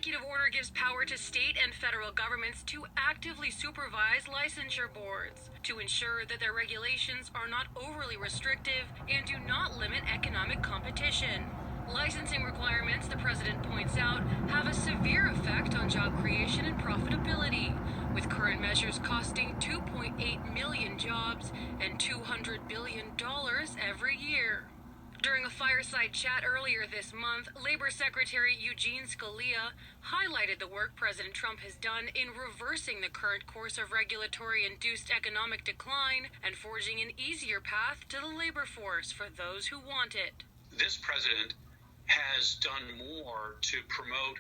executive order gives power to state and federal governments to actively supervise licensure boards to ensure that their regulations are not overly restrictive and do not limit economic competition. Licensing requirements, the president points out, have a severe effect on job creation and profitability, with current measures costing 2.8 million jobs and $200 billion every year. During a fireside chat earlier this month, Labor Secretary Eugene Scalia highlighted the work President Trump has done in reversing the current course of regulatory-induced economic decline and forging an easier path to the labor force for those who want it. This president has done more to promote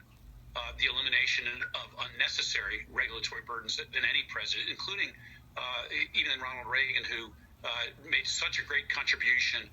the elimination of unnecessary regulatory burdens than any president, including even Ronald Reagan, who made such a great contribution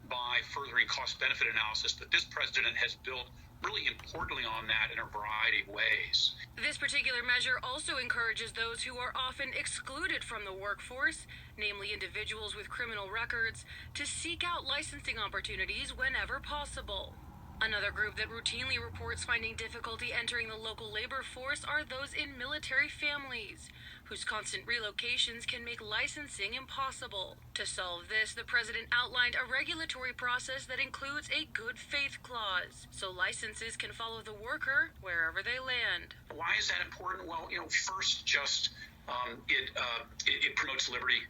by furthering cost-benefit analysis. But this president has built really importantly on that in a variety of ways. This particular measure also encourages those who are often excluded from the workforce, namely individuals with criminal records, to seek out licensing opportunities whenever possible. Another group that routinely reports finding difficulty entering the local labor force are those in military families, whose constant relocations can make licensing impossible. To solve this, the president outlined a regulatory process that includes a good faith clause, so licenses can follow the worker wherever they land. Why is that important? Well, first, just it promotes liberty.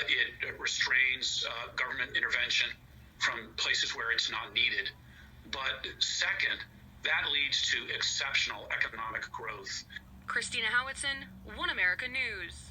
It restrains government intervention from places where it's not needed. But second, that leads to exceptional economic growth. Christina Howitson, One America News.